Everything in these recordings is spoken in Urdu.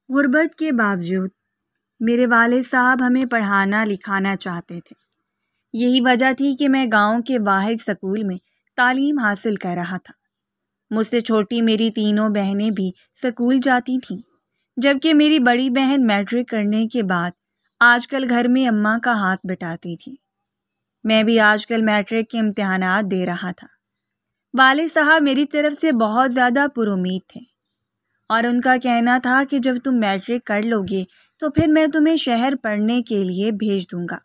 غربت کے باوجود میرے والد صاحب ہمیں پڑھانا لکھانا چاہتے تھے۔ یہی وجہ تھی کہ میں گاؤں کے واحد اسکول میں تعلیم حاصل کر رہا تھا۔ مجھ سے چھوٹی میری تینوں بہنیں بھی اسکول جاتی تھیں، جبکہ میری بڑی بہن میٹرک کرنے کے بعد آج کل گھر میں اماں کا ہاتھ بٹاتی تھی۔ میں بھی آج کل میٹرک کے امتحانات دے رہا تھا۔ والد صاحب میری طرف سے بہت زیادہ پر امید تھے اور ان کا کہنا تھا کہ جب تم میٹرک کر لو گے تو پھر میں تمہیں شہر پڑھنے کے لیے بھیج دوں گا۔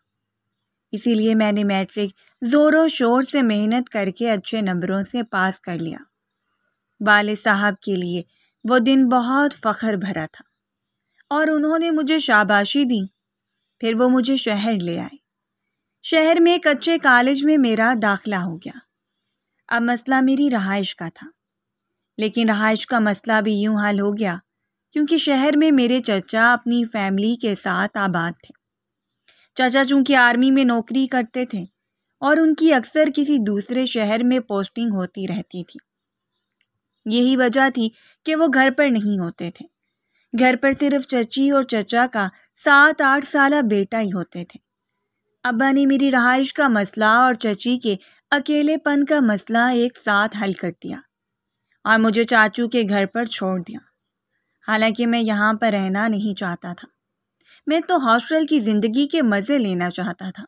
اسی لیے میں نے میٹرک زور و شور سے محنت کر کے اچھے نمبروں سے پاس کر لیا۔ والد صاحب کے لیے وہ دن بہت فخر بھرا تھا اور انہوں نے مجھے شاباشی دی۔ پھر وہ مجھے شہر لے آئے۔ شہر میں ایک اچھے کالج میں میرا داخلہ ہو گیا۔ اب مسئلہ میری رہائش کا تھا، لیکن رہائش کا مسئلہ بھی یوں حل ہو گیا کیونکہ شہر میں میرے چچا اپنی فیملی کے ساتھ آباد تھے۔ چچا چونکہ آرمی میں نوکری کرتے تھے اور ان کی اکثر کسی دوسرے شہر میں پوسٹنگ ہوتی رہتی تھی۔ یہی وجہ تھی کہ وہ گھر پر نہیں ہوتے تھے۔ گھر پر صرف چچی اور چچا کا 7-8 سالہ بیٹا ہی ہوتے تھے۔ ابا نے میری رہائش کا مسئلہ اور چچی کے اکیلے پن کا مسئلہ ایک ساتھ حل کر دیا اور مجھے چاچو کے گھر پر چھوڑ دیا۔ حالانکہ میں یہاں پر رہنا نہیں چاہتا تھا، میں تو ہاسٹل کی زندگی کے مزے لینا چاہتا تھا،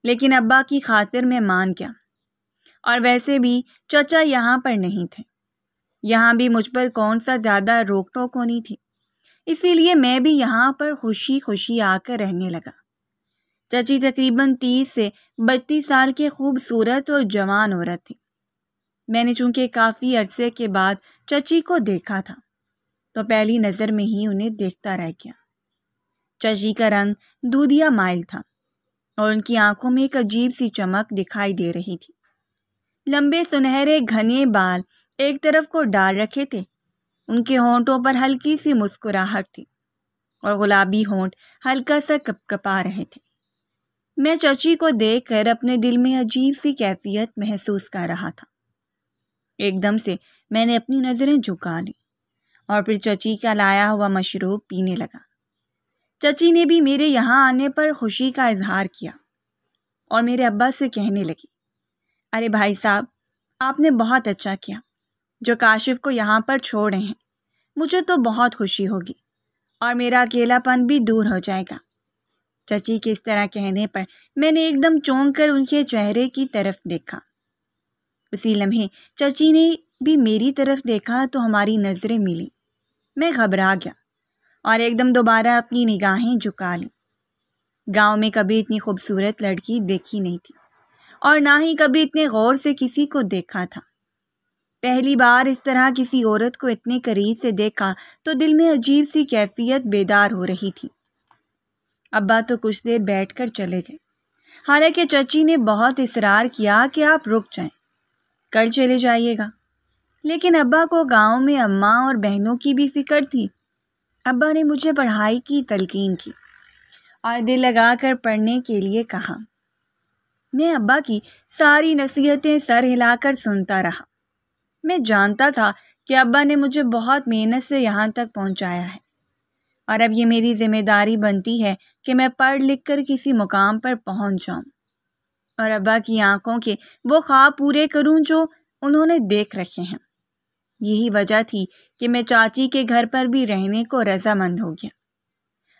لیکن ابا کی خاطر میں مان گیا۔ اور ویسے بھی چچا یہاں پر نہیں تھے، یہاں بھی مجھ پر کون سا زیادہ روک ٹوک ہونی تھی، اسی لیے میں بھی یہاں پر خوشی خوشی آ کر رہنے لگا۔ چچی تقریباً 30 سے 32 سال کے خوبصورت اور جوان عورت تھی۔ میں نے چونکہ کافی عرصے کے بعد چچی کو دیکھا تھا تو پہلی نظر میں ہی انہیں دیکھتا رہ گیا۔ چچی کا رنگ دودھیا مائل تھا اور ان کی آنکھوں میں ایک عجیب سی چمک دکھائی دے رہی تھی۔ لمبے سنہرے گھنے بال ایک طرف کو ڈال رکھے تھے، ان کے ہونٹوں پر ہلکی سی مسکراہٹ تھی اور گلابی ہونٹ ہلکا سا کپکپا رہے تھے۔ میں چچی کو دیکھ کر اپنے دل میں عجیب سی کیفیت محسوس کر رہا تھا۔ ایک دم سے میں نے اپنی نظریں جھکا لیں اور پھر چچی کا لایا ہوا مشروب پینے لگا۔ چچی نے بھی میرے یہاں آنے پر خوشی کا اظہار کیا اور میرے ابا سے کہنے لگی، ارے بھائی صاحب، آپ نے بہت اچھا کیا جو کاشف کو یہاں پر چھوڑ رہے ہیں۔ مجھے تو بہت خوشی ہوگی اور میرا اکیلا پن بھی دور ہو جائے گا۔ چچی کے اس طرح کہنے پر میں نے ایک دم چونک کر ان کے چہرے کی طرف دیکھا۔ اسی لمحے چچی نے بھی میری طرف دیکھا تو ہماری نظریں ملی۔ میں گھبرا گیا اور ایک دم دوبارہ اپنی نگاہیں جھکا لیں۔ گاؤں میں کبھی اتنی خوبصورت لڑکی دیکھی نہیں تھی اور نہ ہی کبھی اتنے غور سے کسی کو دیکھا تھا۔ پہلی بار اس طرح کسی عورت کو اتنے قریب سے دیکھا تو دل میں عجیب سی کیفیت بیدار ہو رہی تھی۔ ابا تو کچھ دیر بیٹھ کر چلے گئے، حالانکہ چچی نے بہت اصرار کیا کہ آپ رک جائیں، کل چلے جائیے گا۔ لیکن ابا کو گاؤں میں اماں اور بہنوں کی بھی فکر تھی۔ ابا نے مجھے پڑھائی کی تلقین کی اور دل لگا کر پڑھنے کے لیے کہا۔ میں ابا کی ساری نصیحتیں سر ہلا کر سنتا رہا۔ میں جانتا تھا کہ ابا نے مجھے بہت محنت سے یہاں تک پہنچایا ہے اور اب یہ میری ذمہ داری بنتی ہے کہ میں پڑھ لکھ کر کسی مقام پر پہنچ جاؤں اور ابا کی آنکھوں کے وہ خواب پورے کروں جو انہوں نے دیکھ رکھے ہیں۔ یہی وجہ تھی کہ میں چاچی کے گھر پر بھی رہنے کو رضامند ہو گیا۔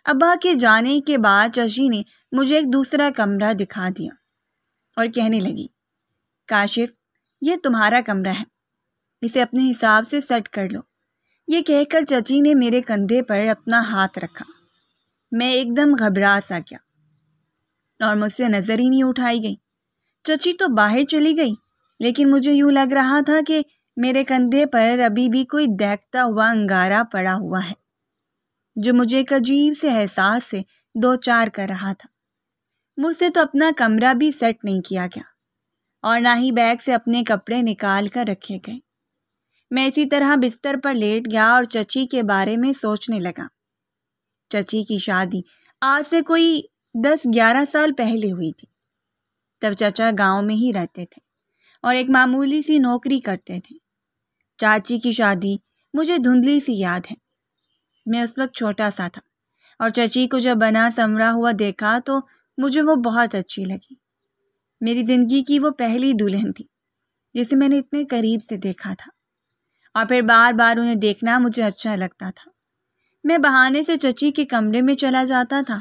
ابا کے جانے کے بعد چچی نے مجھے ایک دوسرا کمرہ دکھا دیا اور کہنے لگی، کاشف، یہ تمہارا کمرہ ہے، اسے اپنے حساب سے سیٹ کر لو۔ یہ کہہ کر چچی نے میرے کندھے پر اپنا ہاتھ رکھا۔ میں ایک دم گھبرا سا گیا اور مجھ سے نظر ہی نہیں اٹھائی گئی۔ چچی تو باہر چلی گئی، لیکن مجھے یوں لگ رہا تھا کہ میرے کندھے پر ابھی بھی کوئی دہکتا ہوا انگارہ پڑا ہوا ہے جو مجھے ایک عجیب سے احساس سے دوچار کر رہا تھا۔ مجھ سے تو اپنا کمرہ بھی سیٹ نہیں کیا گیا اور نہ ہی بیگ سے اپنے کپڑے نکال کر رکھے گئے۔ میں اسی طرح بستر پر لیٹ گیا اور چچی کے بارے میں سوچنے لگا۔ چچی کی شادی آج سے کوئی 10-11 سال پہلے ہوئی تھی۔ تب چچا گاؤں میں ہی رہتے تھے اور ایک معمولی سی نوکری کرتے تھے۔ چاچی کی شادی مجھے دھندلی سی یاد ہے۔ میں اس وقت چھوٹا سا تھا اور چچی کو جب بنا سنورا ہوا دیکھا تو مجھے وہ بہت اچھی لگی۔ میری زندگی کی وہ پہلی دلہن تھی جسے میں نے اتنے قریب سے دیکھا تھا، اور پھر بار بار انہیں دیکھنا مجھے اچھا لگتا تھا۔ میں بہانے سے چچی کے کمرے میں چلا جاتا تھا،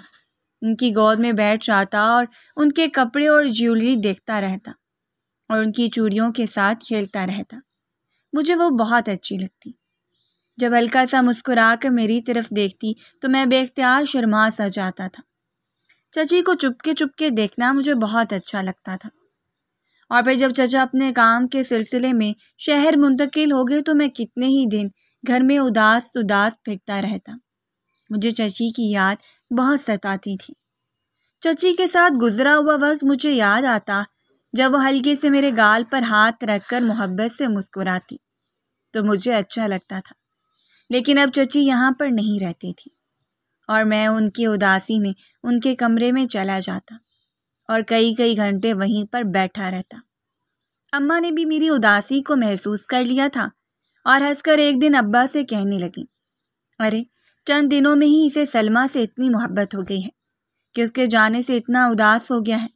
ان کی گود میں بیٹھ جاتا اور ان کے کپڑے اور جیولری دیکھتا رہتا اور ان کی چوڑیوں کے ساتھ کھیلتا رہتا۔ مجھے وہ بہت اچھی لگتی۔ جب ہلکا سا مسکرا کر میری طرف دیکھتی تو میں بے اختیار شرما سا جاتا تھا۔ چچی کو چپ کے دیکھنا مجھے بہت اچھا لگتا تھا، اور پھر جب چچا اپنے کام کے سلسلے میں شہر منتقل ہو گئے تو میں کتنے ہی دن گھر میں اداس پھرتا رہتا۔ مجھے چچی کی یاد بہت ستاتی تھی۔ چچی کے ساتھ گزرا ہوا وقت مجھے یاد آتا جب وہ ہلکے سے میرے گال پر ہاتھ رکھ کر محبت سے مسکراتی تو مجھے اچھا لگتا تھا۔ لیکن اب چچی یہاں پر نہیں رہتی تھی اور میں ان کی اداسی میں ان کے کمرے میں چلا جاتا اور کئی گھنٹے وہیں پر بیٹھا رہتا۔ اماں نے بھی میری اداسی کو محسوس کر لیا تھا اور ہنس کر ایک دن ابا سے کہنے لگی، ارے چند دنوں میں ہی اسے سلمیٰ سے اتنی محبت ہو گئی ہے کہ اس کے جانے سے اتنا اداس ہو گیا ہے،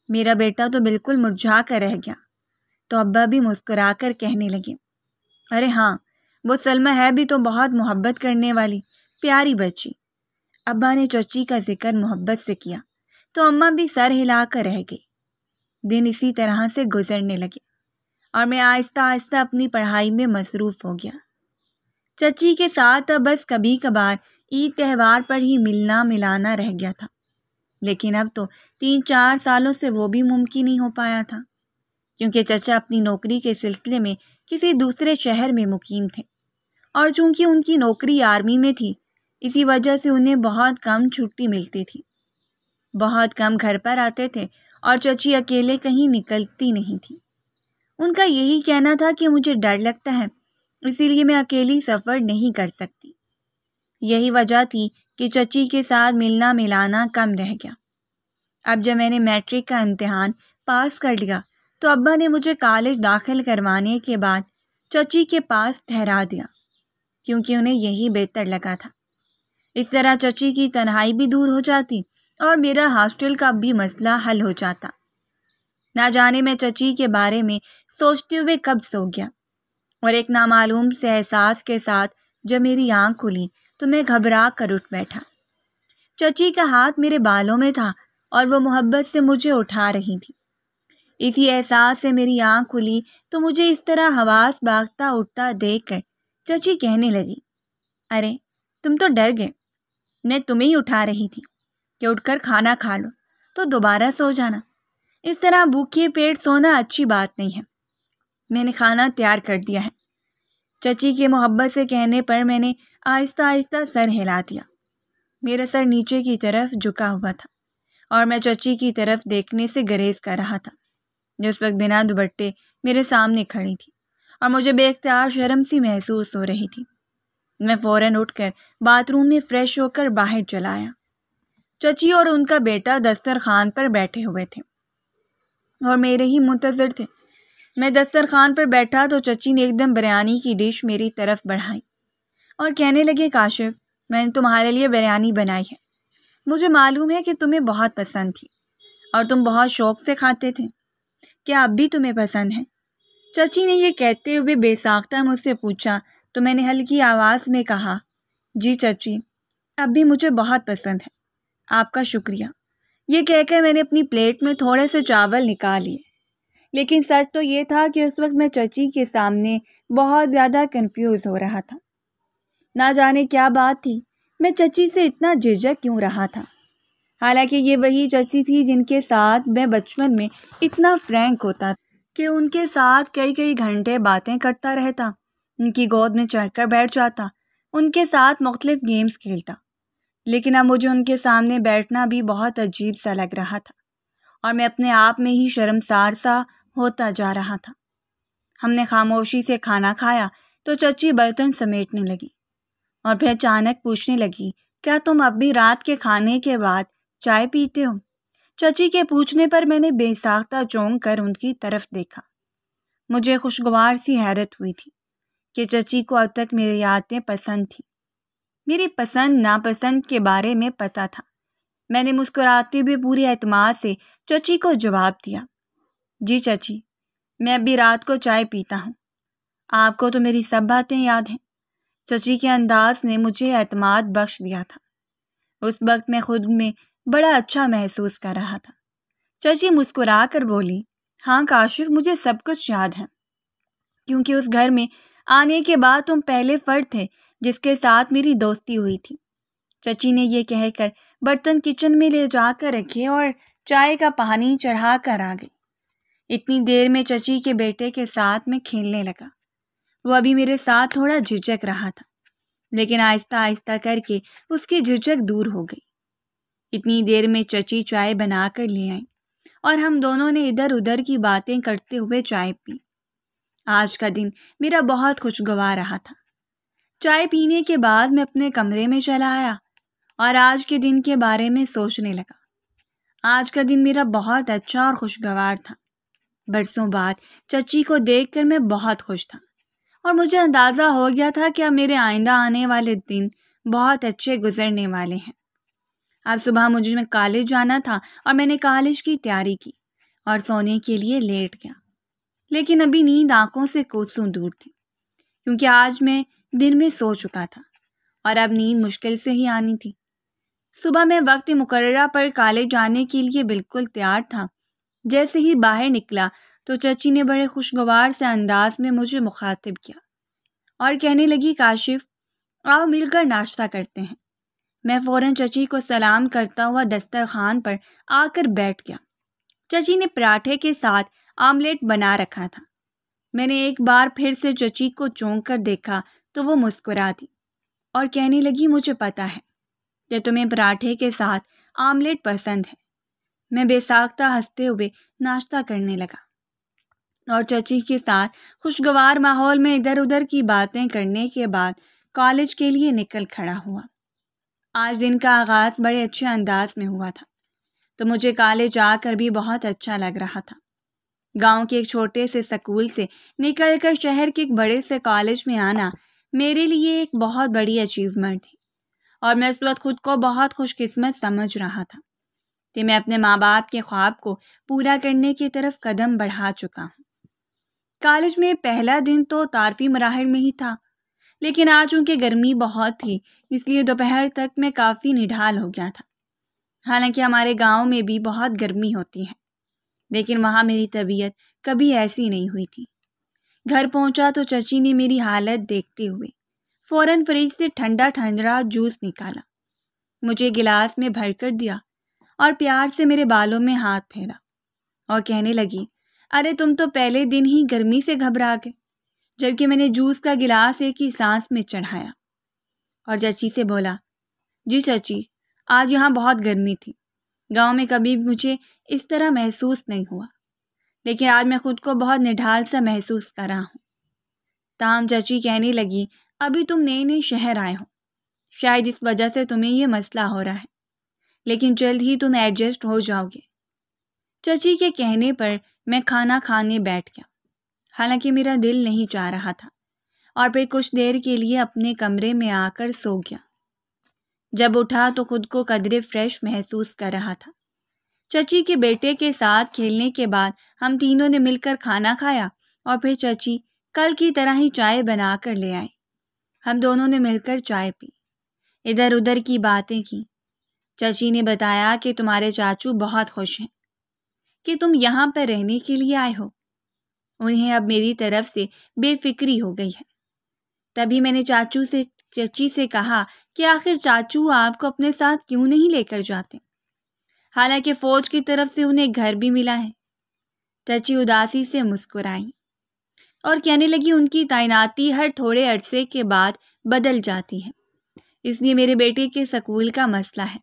میرا بیٹا تو بالکل مرجھا کر رہ گیا۔ تو ابا بھی مسکرا کر کہنے لگے، ارے ہاں، وہ سلمیٰ ہے بھی تو بہت محبت کرنے والی پیاری بچی۔ ابا نے چچی کا ذکر محبت سے کیا تو اماں بھی سر ہلا کر رہ گئی۔ دن اسی طرح سے گزرنے لگے اور میں آہستہ آہستہ اپنی پڑھائی میں مصروف ہو گیا۔ چچی کے ساتھ اب بس کبھی کبھار عید تہوار پر ہی ملنا ملانا رہ گیا تھا، لیکن اب تو 3-4 سالوں سے وہ بھی ممکن نہیں ہو پایا تھا، کیونکہ چچا اپنی نوکری کے سلسلے میں کسی دوسرے شہر میں مقیم تھے، اور چونکہ ان کی نوکری آرمی میں تھی اسی وجہ سے انہیں بہت کم چھٹی ملتی تھی، بہت کم گھر پر آتے تھے اور چچی اکیلے کہیں نکلتی نہیں تھی۔ ان کا یہی کہنا تھا کہ مجھے ڈر لگتا ہے، اسی لیے میں اکیلی سفر نہیں کر سکتی۔ یہی وجہ تھی کہ چچی کے ساتھ ملنا ملانا کم رہ گیا۔ اب جب میں نے میٹرک کا امتحان پاس کر لیا تو ابا نے مجھے کالج داخل کروانے کے بعد چچی کے پاس ٹھہرا دیا، کیونکہ انہیں یہی بہتر لگا تھا۔ اس طرح چچی کی تنہائی بھی دور ہو جاتی اور میرا ہاسٹل کا بھی مسئلہ حل ہو جاتا۔ نہ جانے میں چچی کے بارے میں سوچتے ہوئے کب سو گیا، اور ایک نامعلوم سے احساس کے ساتھ جب میری آنکھ کھلی تو میں گھبرا کر اٹھ بیٹھا۔ چچی کا ہاتھ میرے بالوں میں تھا اور وہ محبت سے مجھے اٹھا رہی تھی۔ اسی احساس سے میری آنکھ کھلی تو مجھے اس طرح حواس باغتا اٹھتا دیکھ کر چچی کہنے لگی، ارے تم تو ڈر گئے، میں تمہیں ہی اٹھا رہی تھی کہ اٹھ کر کھانا کھا لو تو دوبارہ سو جانا، اس طرح بھوکے پیٹ سونا اچھی بات نہیں ہے، میں نے کھانا تیار کر دیا ہے۔ چچی کے محبت سے کہنے پر میں نے آہستہ آہستہ سر ہلا دیا۔ میرا سر نیچے کی طرف جھکا ہوا تھا اور میں چچی کی طرف دیکھنے سے گریز کر رہا تھا، جو اس وقت بنا دوپٹے میرے سامنے کھڑی تھی اور مجھے بے اختیار شرم سی محسوس ہو رہی تھی۔ میں فوراً اٹھ کر باتھ روم میں فریش ہو کر باہر چلا آیا۔ چچی اور ان کا بیٹا دسترخوان پر بیٹھے ہوئے تھے اور میرے ہی منتظر تھے۔ میں دسترخوان پر بیٹھا تو چچی نے ایک دم بریانی کی ڈش میری طرف بڑھائی اور کہنے لگے، کاشف، میں نے تمہارے لیے بریانی بنائی ہے، مجھے معلوم ہے کہ تمہیں بہت پسند تھی اور تم بہت شوق سے کھاتے تھے، کیا اب بھی تمہیں پسند ہے؟ چچی نے یہ کہتے ہوئے بے ساختہ مجھ سے پوچھا تو میں نے ہلکی آواز میں کہا، جی چچی، اب بھی مجھے بہت پسند ہے، آپ کا شکریہ۔ یہ کہہ کر میں نے اپنی پلیٹ میں تھوڑے سے چاول نکال لیے، لیکن سچ تو یہ تھا کہ اس وقت میں چچی کے سامنے بہت زیادہ کنفیوز ہو رہا تھا۔ نہ جانے کیا بات تھی، میں چچی سے اتنا جھجک کیوں رہا تھا، حالانکہ یہ وہی چچی تھی جن کے ساتھ میں بچپن میں اتنا فرینک ہوتا تھا کہ ان کے ساتھ کئی گھنٹے باتیں کرتا رہتا، ان کی گود میں چڑھ کر بیٹھ جاتا، ان کے ساتھ مختلف گیمز کھیلتا۔ لیکن اب مجھے ان کے سامنے بیٹھنا بھی بہت عجیب سا لگ رہا تھا اور میں اپنے آپ میں ہی شرمسار سا ہوتا جا رہا تھا۔ ہم نے خاموشی سے کھانا کھایا تو چچی برتن سمیٹنے لگی اور پھر اچانک پوچھنے لگی، کیا تم اب بھی رات کے کھانے کے بعد چائے پیتے ہو؟ چچی کے پوچھنے پر میں نے بے ساختہ چونک کر ان کی طرف دیکھا۔ مجھے خوشگوار سی حیرت ہوئی تھی کہ چچی کو اب تک میری عادتیں پسند تھیں۔ میری پسند ناپسند کے بارے میں پتہ تھا۔ میں نے مسکراتے ہوئے پورے اعتماد سے چچی کو جواب دیا، جی چچی، میں ابھی رات کو چائے پیتا ہوں، آپ کو تو میری سب باتیں یاد ہیں۔ چچی کے انداز نے مجھے اعتماد بخش دیا تھا۔ اس وقت میں خود میں بڑا اچھا محسوس کر رہا تھا۔ چچی مسکرا کر بولی، ہاں کاشف، مجھے سب کچھ یاد ہے، کیونکہ اس گھر میں آنے کے بعد تم پہلے فرد تھے جس کے ساتھ میری دوستی ہوئی تھی۔ چچی نے یہ کہہ کر برتن کچن میں لے جا کر رکھے اور چائے کا پانی چڑھا کر آ گئی۔ اتنی دیر میں چچی کے بیٹے کے ساتھ میں کھیلنے لگا۔ وہ ابھی میرے ساتھ تھوڑا جھجک رہا تھا، لیکن آہستہ آہستہ کر کے اس کی جھجک دور ہو گئی۔ اتنی دیر میں چچی چائے بنا کر لے آئیں اور ہم دونوں نے ادھر ادھر کی باتیں کرتے ہوئے چائے پی۔ آج کا دن میرا بہت خوشگوار رہا تھا۔ چائے پینے کے بعد میں اپنے کمرے میں چلا آیا اور آج کے دن کے بارے میں سوچنے لگا۔ آج کا دن میرا بہت اچھا اور خوشگوار تھا۔ برسوں بعد چچی کو دیکھ کر میں بہت خوش تھا اور مجھے اندازہ ہو گیا تھا کہ اب میرے آئندہ آنے والے دن بہت اچھے گزرنے والے ہیں۔ اب صبح مجھے کالج جانا تھا اور میں نے کالج کی تیاری کی اور سونے کے لیے لیٹ گیا، لیکن ابھی نیند آنکھوں سے کوسوں دور تھی، کیونکہ آج میں دن میں سو چکا تھا اور اب نیند مشکل سے ہی آنی تھی۔ صبح میں وقت مقررہ پر کالج جانے کے لیے بالکل تیار تھا۔ جیسے ہی باہر نکلا تو چچی نے بڑے خوشگوار سے انداز میں مجھے مخاطب کیا اور کہنے لگی، کاشف، آؤ مل کر ناشتہ کرتے ہیں۔ میں فوراً چچی کو سلام کرتا ہوا دسترخوان پر آ کر بیٹھ گیا۔ چچی نے پراٹھے کے ساتھ آملیٹ بنا رکھا تھا۔ میں نے ایک بار پھر سے چچی کو چونک کر دیکھا تو وہ مسکرا دی اور کہنے لگی، مجھے پتا ہے کہ تمہیں پراٹھے کے ساتھ آملیٹ پسند ہے۔ میں بے ساختہ ہنستے ہوئے ناشتہ کرنے لگا اور چچی کے ساتھ خوشگوار ماحول میں ادھر ادھر کی باتیں کرنے کے بعد کالج کے لیے نکل کھڑا ہوا۔ آج دن کا آغاز بڑے اچھے انداز میں ہوا تھا، تو مجھے کالج آ کر بھی بہت اچھا لگ رہا تھا۔ گاؤں کے ایک چھوٹے سے سکول سے نکل کر شہر کے ایک بڑے سے کالج میں آنا میرے لیے ایک بہت بڑی اچیومنٹ تھی، اور میں اس وقت خود کو بہت خوش قسمت سمجھ رہا تھا کہ میں اپنے ماں باپ کے خواب کو پورا کرنے کی طرف قدم بڑھا چکا ہوں۔ کالج میں پہلا دن تو تعارفی مراحل میں ہی تھا، لیکن آج چونکہ گرمی بہت تھی اس لیے دوپہر تک میں کافی نڈھال ہو گیا تھا۔ حالانکہ ہمارے گاؤں میں بھی بہت گرمی ہوتی ہے، لیکن وہاں میری طبیعت کبھی ایسی نہیں ہوئی تھی۔ گھر پہنچا تو چچی نے میری حالت دیکھتے ہوئے فوراً فریج سے ٹھنڈا ٹھنڈا جوس نکالا، مجھے گلاس میں بھر کر دیا اور پیار سے میرے بالوں میں ہاتھ پھیرا اور کہنے لگی، ارے تم تو پہلے دن ہی گرمی سے گھبرا گئے، جبکہ میں نے جوس کا گلاس ایک ہی سانس میں چڑھایا اور چچی سے بولا، جی چچی، آج یہاں بہت گرمی تھی، گاؤں میں کبھی مجھے اس طرح محسوس نہیں ہوا، لیکن آج میں خود کو بہت نڈھال سا محسوس کر رہا ہوں۔ تاہم چچی کہنے لگی، ابھی تم نئے نئے شہر آئے ہو، شاید اس وجہ سے تمہیں یہ مسئلہ ہو رہا ہے، لیکن جلد ہی تم ایڈجسٹ ہو جاؤ گے۔ چچی کے کہنے پر میں کھانا کھانے بیٹھ گیا، حالانکہ میرا دل نہیں چاہ رہا تھا، اور پھر کچھ دیر کے لیے اپنے کمرے میں آ کر سو گیا۔ جب اٹھا تو خود کو قدرے فریش محسوس کر رہا تھا۔ چچی کے بیٹے کے ساتھ کھیلنے کے بعد ہم تینوں نے مل کر کھانا کھایا اور پھر چچی کل کی طرح ہی چائے بنا کر لے آئے۔ ہم دونوں نے مل کر چائے پی، ادھر ادھر کی باتیں کی۔ چچی نے بتایا کہ تمہارے چاچو بہت خوش ہیں کہ تم یہاں پر رہنے کے لیے آئے ہو، انہیں اب میری طرف سے بے فکری ہو گئی ہے۔ تبھی میں نے چچی سے کہا کہ آخر چاچو آپ کو اپنے ساتھ کیوں نہیں لے کر جاتے، حالانکہ فوج کی طرف سے انہیں گھر بھی ملا ہے۔ چچی اداسی سے مسکرائی اور کہنے لگی، ان کی تعیناتی ہر تھوڑے عرصے کے بعد بدل جاتی ہے، اس لیے میرے بیٹے کے سکول کا مسئلہ ہے،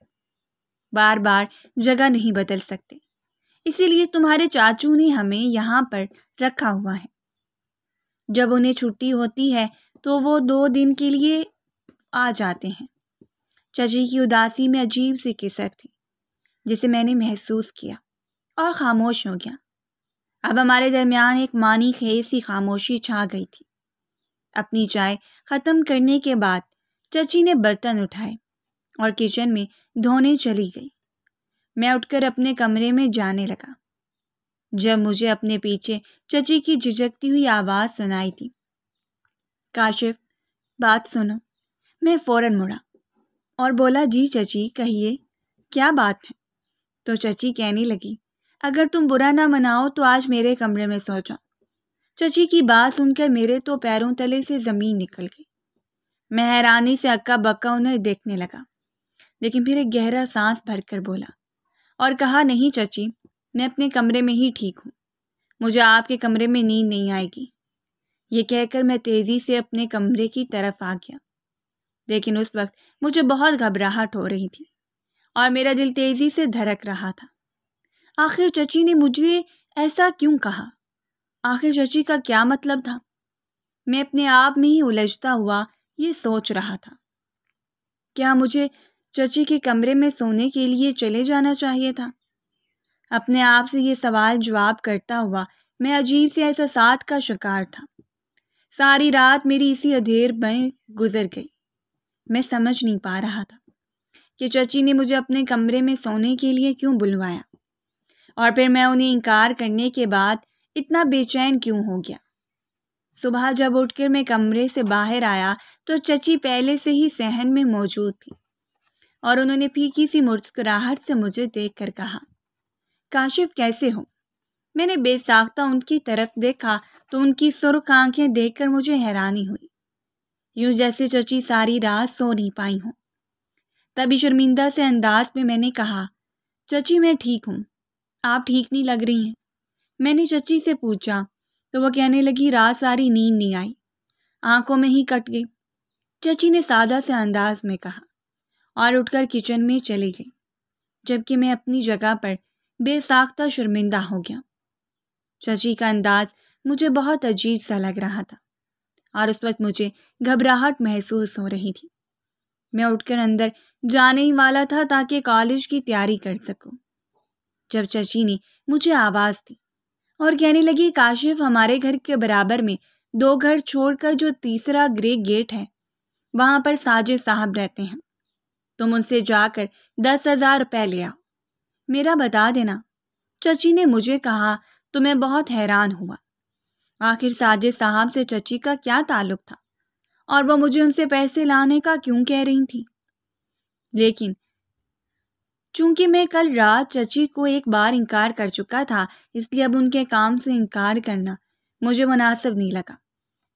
بار بار جگہ نہیں بدل سکتے، اسی لیے تمہارے چاچو نے ہمیں یہاں پر رکھا ہوا ہے۔ جب انہیں چھٹی ہوتی ہے تو وہ 2 دن کے لیے آ جاتے ہیں۔ چچی کی اداسی میں عجیب سی کسک تھی جسے میں نے محسوس کیا اور خاموش ہو گیا۔ اب ہمارے درمیان ایک معنی خیز سی خاموشی چھا گئی تھی۔ اپنی چائے ختم کرنے کے بعد چچی نے برتن اٹھائے اور کچن میں دھونے چلی گئی۔ میں اٹھ کر اپنے کمرے میں جانے لگا جب مجھے اپنے پیچھے چچی کی جھجکتی ہوئی آواز سنائی دی، کاشف بات سنو۔ میں فوراً مڑا اور بولا، جی چچی کہیے، کیا بات ہے؟ تو چچی کہنے لگی، اگر تم برا نہ مناؤ تو آج میرے کمرے میں سو جاؤ۔ چچی کی بات سن کر میرے تو پیروں تلے سے زمین نکل گئی۔ میں حیرانی سے اکا بکا انہیں دیکھنے لگا، لیکن پھر ایک گہرا سانس بھر کر بولا اور کہا، نہیں چچی، میں اپنے کمرے میں ہی ٹھیک ہوں، مجھے آپ کے کمرے میں نیند نہیں آئے گی۔ یہ کہہ کر میں تیزی سے اپنے کمرے کی طرف آ گیا، لیکن اس وقت مجھے بہت گھبراہٹ ہو رہی تھی اور میرا دل تیزی سے دھڑک رہا تھا۔ آخر چچی نے مجھے ایسا کیوں کہا؟ آخر چچی کا کیا مطلب تھا؟ میں اپنے آپ میں ہی الجھتا ہوا یہ سوچ رہا تھا۔ کیا مجھے چچی کے کمرے میں سونے کے لیے چلے جانا چاہیے تھا؟ اپنے آپ سے یہ سوال جواب کرتا ہوا میں عجیب سے احساسات کا شکار تھا۔ ساری رات میری اسی ادھیر میں گزر گئی۔ میں سمجھ نہیں پا رہا تھا کہ چچی نے مجھے اپنے کمرے میں سونے کے لیے کیوں بلوایا، اور پھر میں انہیں انکار کرنے کے بعد اتنا بے چین کیوں ہو گیا۔ صبح جب اٹھ کر میں کمرے سے باہر آیا تو چچی پہلے سے ہی صحن میں موجود تھی اور انہوں نے پھیکی سی مسکراہٹ سے مجھے دیکھ کر کہا، کاشف کیسے ہو؟ میں نے بے ساختہ ان کی طرف دیکھا تو ان کی سرخ آنکھیں دیکھ کر مجھے حیرانی ہوئی، یوں جیسے چچی ساری رات سو نہیں پائی ہوں۔ تبھی شرمندہ سے انداز میں نے کہا، چچی میں ٹھیک ہوں، آپ ٹھیک نہیں لگ رہی ہیں۔ میں نے چچی سے پوچھا تو وہ کہنے لگی، رات ساری نیند نہیں آئی، آنکھوں میں ہی کٹ گئی۔ چچی نے سادہ سے انداز میں کہا اور اٹھ کر کچن میں چلی گئی، جبکہ میں اپنی جگہ پر بے ساختہ شرمندہ ہو گیا۔ چچی کا انداز مجھے بہت عجیب سا لگ رہا تھا اور اس وقت مجھے گھبراہٹ محسوس ہو رہی تھی۔ میں اٹھ کر اندر جانے ہی والا تھا تاکہ کالج کی تیاری کر سکوں، جب چچی نے مجھے آواز دی اور کہنے لگی، کاشف ہمارے گھر کے برابر میں 2 گھر چھوڑ کر جو تیسرا گرے گیٹ ہے وہاں پر ساجد صاحب رہتے ہیں، تم ان سے جا کر 10,000 روپے لے آؤ، میرا بتا دینا۔ چچی نے مجھے کہا تو میں بہت حیران ہوا۔ آخر ساجد صاحب سے چچی کا کیا تعلق تھا اور وہ مجھے ان سے پیسے لانے کا کیوں کہہ رہی تھی؟ لیکن چونکہ میں کل رات چچی کو ایک بار انکار کر چکا تھا، اس لیے اب ان کے کام سے انکار کرنا مجھے مناسب نہیں لگا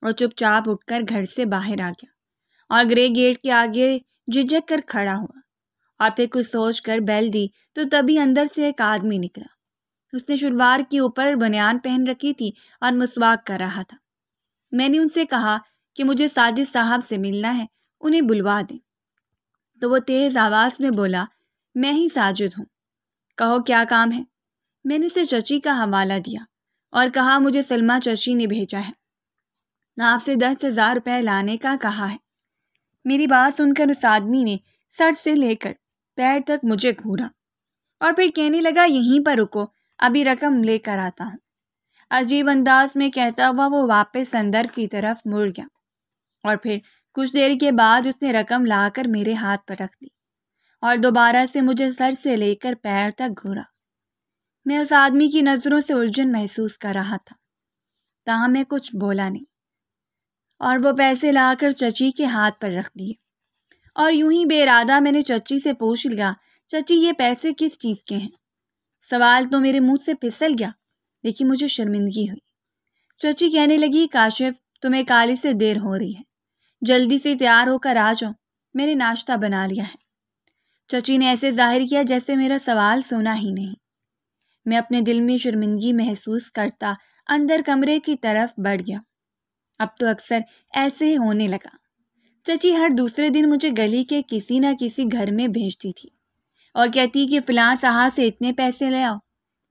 اور چپ چاپ اٹھ کر گھر سے باہر آ گیا اور گرے گیٹ کے آگے جھجک کر کھڑا ہوا اور پھر کچھ سوچ کر بیل دی تو تبھی اندر سے ایک آدمی نکلا۔ اس نے شلوار کے اوپر بنیان پہن رکھی تھی اور مسواک کر رہا تھا۔ میں نے ان سے کہا کہ مجھے ساجد صاحب سے ملنا ہے، انہیں بلوا دیں۔ تو وہ تیز آواز میں بولا، میں ہی ساجد ہوں، کہو کیا کام ہے؟ میں نے اسے چچی کا حوالہ دیا اور کہا، مجھے سلمہ چچی نے بھیجا ہے، آپ سے 10,000 روپے لانے کا کہا ہے۔ میری بات سن کر اس آدمی نے سر سے لے کر پیر تک مجھے گھورا اور پھر کہنے لگا، یہیں پر رکو، ابھی رقم لے کر آتا ہوں۔ عجیب انداز میں کہتا ہوا وہ واپس اندر کی طرف مڑ گیا اور پھر کچھ دیر کے بعد اس نے رقم لا کر میرے ہاتھ پر رکھ دی اور دوبارہ سے مجھے سر سے لے کر پیر تک گھورا۔ میں اس آدمی کی نظروں سے الجھن محسوس کر رہا تھا، تاہم میں کچھ بولا نہیں اور وہ پیسے لا کر چچی کے ہاتھ پر رکھ دیے اور یوں ہی بے ارادہ میں نے چچی سے پوچھ لیا، چچی یہ پیسے کس چیز کے ہیں؟ سوال تو میرے منہ سے پھسل گیا، لیکن مجھے شرمندگی ہوئی۔ چچی کہنے لگی، کاشف تمہیں کالج سے دیر ہو رہی ہے، جلدی سے تیار ہو کر آ جاؤ، میں نے ناشتہ بنا لیا ہے۔ چچی نے ایسے ظاہر کیا جیسے میرا سوال سنا ہی نہیں۔ میں اپنے دل میں شرمندگی محسوس کرتا اندر کمرے کی طرف بڑھ گیا۔ اب تو اکثر ایسے ہی ہونے لگا۔ چچی ہر دوسرے دن مجھے گلی کے کسی نہ کسی گھر میں بھیجتی تھی اور کہتی کہ فلاں صاحب سے اتنے پیسے لے آؤ۔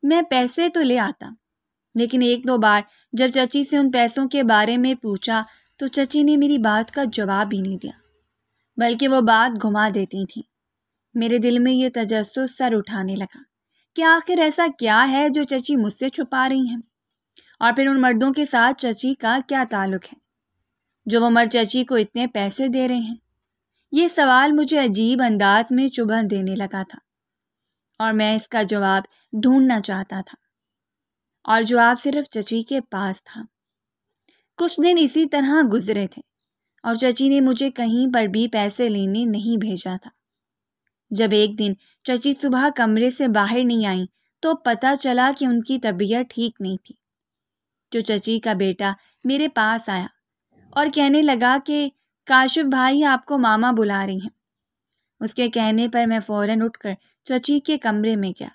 میں پیسے تو لے آتا، لیکن 1-2 بار جب چچی سے ان پیسوں کے بارے میں پوچھا تو چچی نے میری بات کا جواب ہی نہیں دیا، بلکہ وہ بات گھما دیتی تھیں۔ میرے دل میں یہ تجسس سر اٹھانے لگا کہ آخر ایسا کیا ہے جو چچی مجھ سے چھپا رہی ہیں، اور پھر ان مردوں کے ساتھ چچی کا کیا تعلق ہے جو وہ مرد چچی کو اتنے پیسے دے رہے ہیں۔ یہ سوال مجھے عجیب انداز میں چبھن دینے لگا تھا اور میں اس کا جواب ڈھونڈنا چاہتا تھا، اور جواب صرف چچی کے پاس تھا۔ کچھ دن اسی طرح گزرے تھے اور چچی نے مجھے کہیں پر بھی پیسے لینے نہیں بھیجا تھا۔ جب ایک دن چچی صبح کمرے سے باہر نہیں آئیں تو پتہ چلا کہ ان کی طبیعت ٹھیک نہیں تھی۔ جو چچی کا بیٹا میرے پاس آیا اور کہنے لگا کہ کاشف بھائی آپ کو ماما بلا رہی ہیں۔ اس کے کہنے پر میں فوراً اٹھ کر چچی کے کمرے میں گیا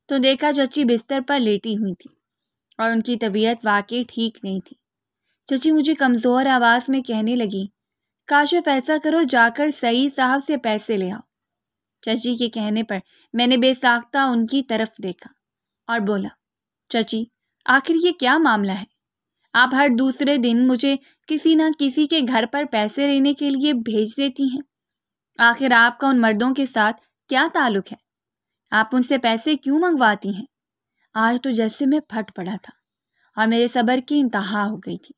تو دیکھا چچی بستر پر لیٹی ہوئی تھی اور ان کی طبیعت واقعی ٹھیک نہیں تھی۔ چچی مجھے کمزور آواز میں کہنے لگی، کاشف ایسا کرو جا کر سعید صاحب سے پیسے لے آؤ۔ چچی کے کہنے پر میں نے بے ساختہ ان کی طرف دیکھا اور بولا، چچی آخر یہ کیا معاملہ ہے؟ آپ ہر دوسرے دن مجھے کسی نہ کسی کے گھر پر پیسے لینے کے لیے بھیج دیتی ہیں۔ آخر آپ کا ان مردوں کے ساتھ کیا تعلق ہے؟ آپ ان سے پیسے کیوں منگواتی ہیں؟ آج تو جیسے میں پھٹ پڑا تھا اور میرے صبر کی انتہا ہو گئی تھی۔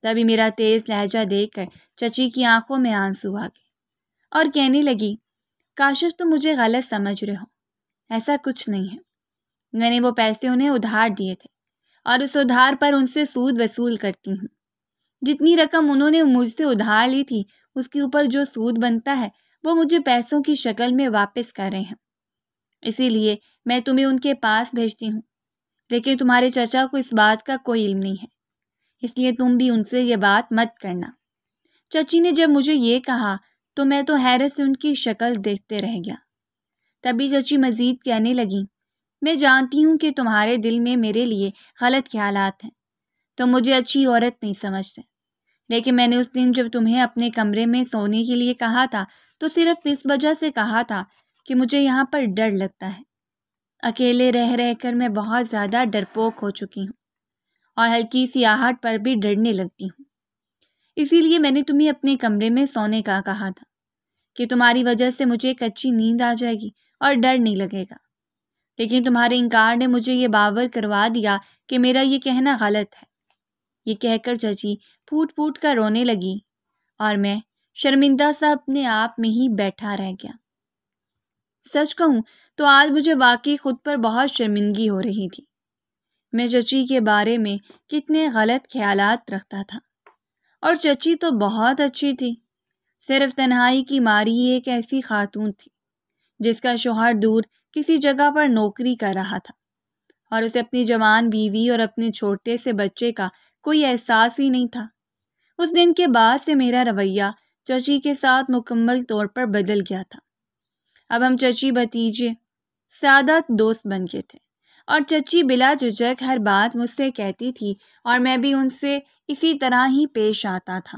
تبھی میرا تیز لہجہ دیکھ کر چچی کی آنکھوں میں آنسو آ گئے اور کہنے لگی، کاشف تم مجھے غلط سمجھ رہے ہو، ایسا کچھ نہیں ہے۔ میں نے وہ پیسے انہیں ادھار دیے تھے اور اس ادھار پر ان سے سود وصول کرتی ہوں۔ جتنی رقم انہوں نے مجھ سے ادھار لی تھی اس کے اوپر جو سود بنتا ہے وہ مجھے پیسوں کی شکل میں واپس کر رہے ہیں۔ اسی لیے میں تمہیں ان کے پاس بھیجتی ہوں، لیکن تمہارے چچا کو اس بات کا کوئی علم نہیں ہے، اس لیے تم بھی ان سے یہ بات مت کرنا۔ چچی نے جب مجھے یہ کہا تو میں تو حیرت سے ان کی شکل دیکھتے رہ گیا۔ تبھی چچی مزید کہنے لگی، میں جانتی ہوں کہ تمہارے دل میں میرے لیے غلط خیالات ہیں، تم مجھے اچھی عورت نہیں سمجھتے، لیکن میں نے اس دن جب تمہیں اپنے کمرے میں سونے کے لیے کہا تھا تو صرف اس وجہ سے کہا تھا کہ مجھے یہاں پر ڈر لگتا ہے۔ اکیلے رہ رہ کر میں بہت زیادہ ڈرپوک ہو چکی ہوں اور ہلکی سی آہٹ پر بھی ڈرنے لگتی ہوں۔ اسی لیے میں نے تمہیں اپنے کمرے میں سونے کا کہا تھا کہ تمہاری وجہ سے مجھے ایک اچھی نیند آ جائے گی اور ڈر نہیں لگے گا، لیکن تمہارے انکار نے مجھے یہ باور کروا دیا کہ میرا یہ کہنا غلط ہے۔ یہ کہہ کر چچی پھوٹ پھوٹ کر رونے لگی اور میں شرمندہ سا اپنے آپ میں ہی بیٹھا رہ گیا۔ سچ کہوں تو آج مجھے واقعی خود پر بہت شرمندگی ہو رہی تھی۔ میں چچی کے بارے میں کتنے غلط خیالات رکھتا تھا، اور چچی تو بہت اچھی تھی، صرف تنہائی کی ماری ایک ایسی خاتون تھی جس کا شوہر دور کسی جگہ پر نوکری کر رہا تھا اور اسے اپنی جوان بیوی اور اپنے چھوٹے سے بچے کا کوئی احساس ہی نہیں تھا۔ اس دن کے بعد سے میرا رویہ چچی کے ساتھ مکمل طور پر بدل گیا تھا۔ اب ہم چچی بھتیجے سادہ دوست بن گئے تھے اور چچی بلا جھجک ہر بات مجھ سے کہتی تھی اور میں بھی ان سے اسی طرح ہی پیش آتا تھا۔